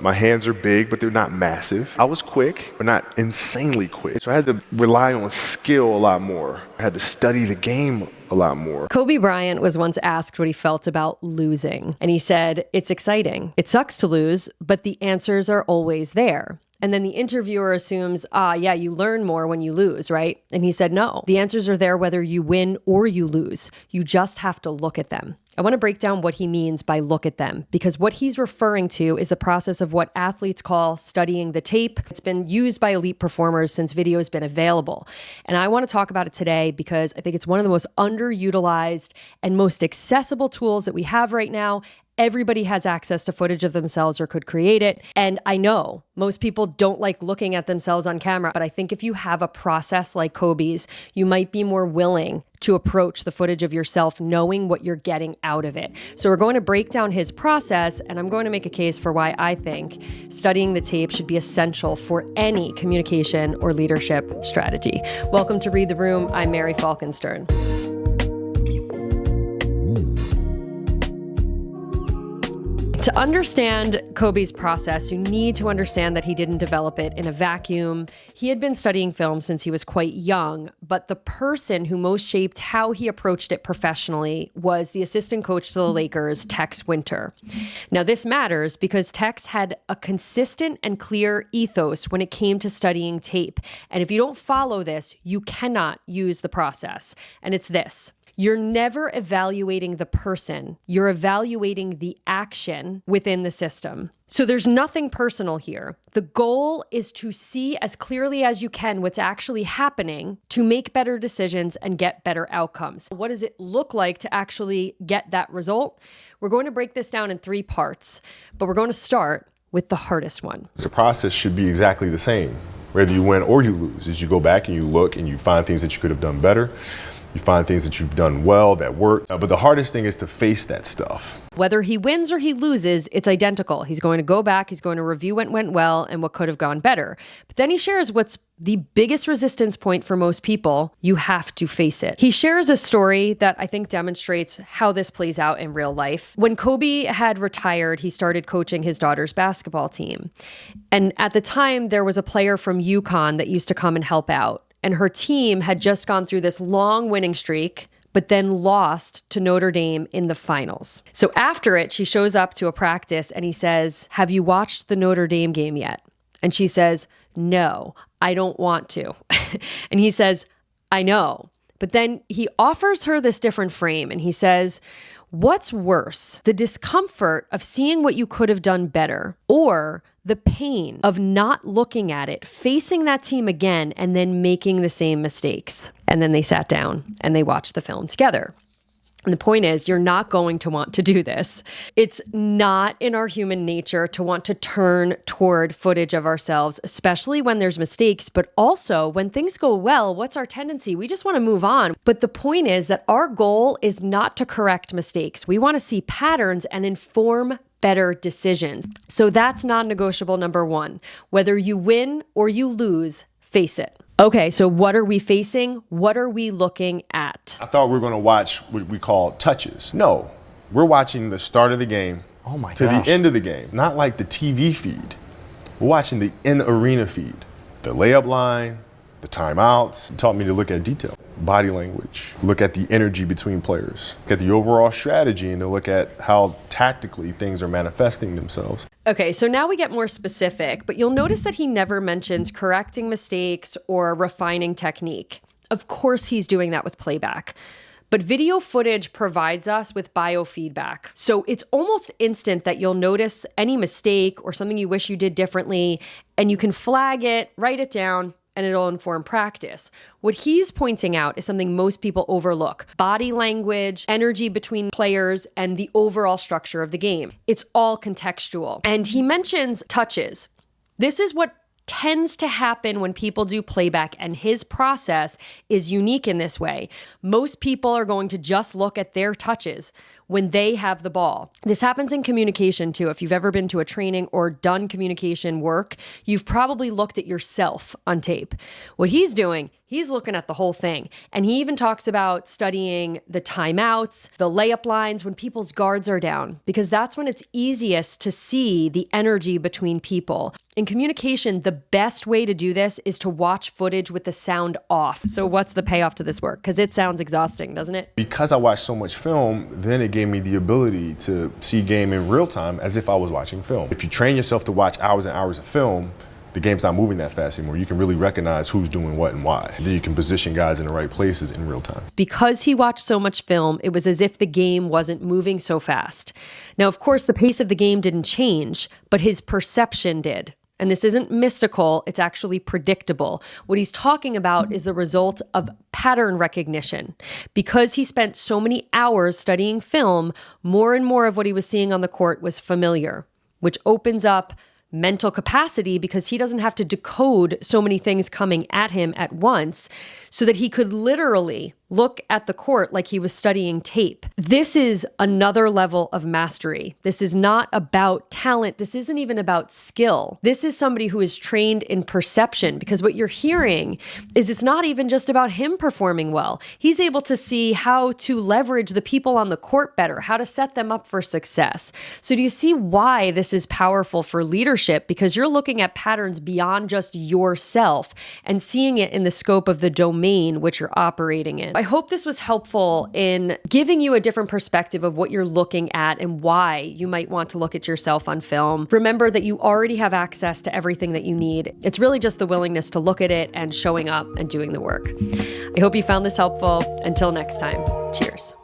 My hands are big, but they're not massive. I was quick, but not insanely quick. So I had to rely on skill a lot more. I had to study the game a lot more. Kobe Bryant was once asked what he felt about losing, and he said, "It's exciting. It sucks to lose, but the answers are always there." And then the interviewer assumes, yeah, you learn more when you lose, right? And he said, no, the answers are there whether you win or you lose. You just have to look at them. I want to break down what he means by look at them, because what he's referring to is the process of what athletes call studying the tape. It's been used by elite performers since video has been available. And I want to talk about it today because I think it's one of the most underutilized and most accessible tools that we have right now. Everybody has access to footage of themselves or could create it. And I know most people don't like looking at themselves on camera, but I think if you have a process like Kobe's, you might be more willing to approach the footage of yourself knowing what you're getting out of it. So we're going to break down his process, and I'm going to make a case for why I think studying the tape should be essential for any communication or leadership strategy. Welcome to Read the Room. I'm Mary Falkenstern. To understand Kobe's process, you need to understand that he didn't develop it in a vacuum. He had been studying film since he was quite young, but the person who most shaped how he approached it professionally was the assistant coach to the Lakers, Tex Winter. Now, this matters because Tex had a consistent and clear ethos when it came to studying tape. And if you don't follow this, you cannot use the process. And it's this. You're never evaluating the person. You're evaluating the action within the system. So there's nothing personal here. The goal is to see as clearly as you can what's actually happening to make better decisions and get better outcomes. What does it look like to actually get that result? We're going to break this down in 3 parts, but we're going to start with the hardest one. The process should be exactly the same, whether you win or you lose. As you go back and you look and you find things that you could have done better. You find things that you've done well, that work. But the hardest thing is to face that stuff. Whether he wins or he loses, it's identical. He's going to go back, he's going to review what went well and what could have gone better. But then he shares what's the biggest resistance point for most people. You have to face it. He shares a story that I think demonstrates how this plays out in real life. When Kobe had retired, he started coaching his daughter's basketball team. And at the time, there was a player from UConn that used to come and help out. And her team had just gone through this long winning streak, but then lost to Notre Dame in the finals. So after it, she shows up to a practice and he says, "Have you watched the Notre Dame game yet?" And she says, "No, I don't want to." And he says, "I know." But then he offers her this different frame and he says, "What's worse, the discomfort of seeing what you could have done better, or the pain of not looking at it, facing that team again, and then making the same mistakes?" And then they sat down and they watched the film together. And the point is, you're not going to want to do this. It's not in our human nature to want to turn toward footage of ourselves, especially when there's mistakes, but also when things go well, what's our tendency? We just want to move on. But the point is that our goal is not to correct mistakes. We want to see patterns and inform better decisions. So that's non-negotiable number 1. Whether you win or you lose, face it. Okay, so what are we facing? What are we looking at? I thought we were going to watch what we call touches. No, we're watching the start of the game to the end of the game. Not like the TV feed. We're watching the in-arena feed. The layup line, the timeouts. It taught me to look at detail. Body language. Look at the energy between players. Look at the overall strategy and to look at how tactically things are manifesting themselves. Okay, so now we get more specific, but you'll notice that he never mentions correcting mistakes or refining technique. Of course, he's doing that with playback. But video footage provides us with biofeedback. So it's almost instant that you'll notice any mistake or something you wish you did differently, and you can flag it, write it down, and it'll inform practice. What he's pointing out is something most people overlook: body language, energy between players, and the overall structure of the game. It's all contextual. And he mentions touches. This is what tends to happen when people do playback, and his process is unique in this way. Most people are going to just look at their touches. when they have the ball. This happens in communication too. If you've ever been to a training or done communication work, you've probably looked at yourself on tape. What he's doing, he's looking at the whole thing. And he even talks about studying the timeouts, the layup lines when people's guards are down, because that's when it's easiest to see the energy between people. In communication, the best way to do this is to watch footage with the sound off. So what's the payoff to this work? Because it sounds exhausting, doesn't it? Because I watched so much film, then it gave me the ability to see game in real time as if I was watching film. If you train yourself to watch hours and hours of film, the game's not moving that fast anymore. You can really recognize who's doing what and why. Then you can position guys in the right places in real time. Because he watched so much film, it was as if the game wasn't moving so fast. Now, of course, the pace of the game didn't change, but his perception did. And this isn't mystical, it's actually predictable. What he's talking about is the result of pattern recognition. Because he spent so many hours studying film, more and more of what he was seeing on the court was familiar, which opens up mental capacity because he doesn't have to decode so many things coming at him at once, so that he could literally look at the court like he was studying tape. This is another level of mastery. This is not about talent. This isn't even about skill. This is somebody who is trained in perception, because what you're hearing is it's not even just about him performing well. He's able to see how to leverage the people on the court better, how to set them up for success. So do you see why this is powerful for leadership? Because you're looking at patterns beyond just yourself and seeing it in the scope of the domain which you're operating in. I hope this was helpful in giving you a different perspective of what you're looking at and why you might want to look at yourself on film. Remember that you already have access to everything that you need. It's really just the willingness to look at it and showing up and doing the work. I hope you found this helpful. Until next time, cheers.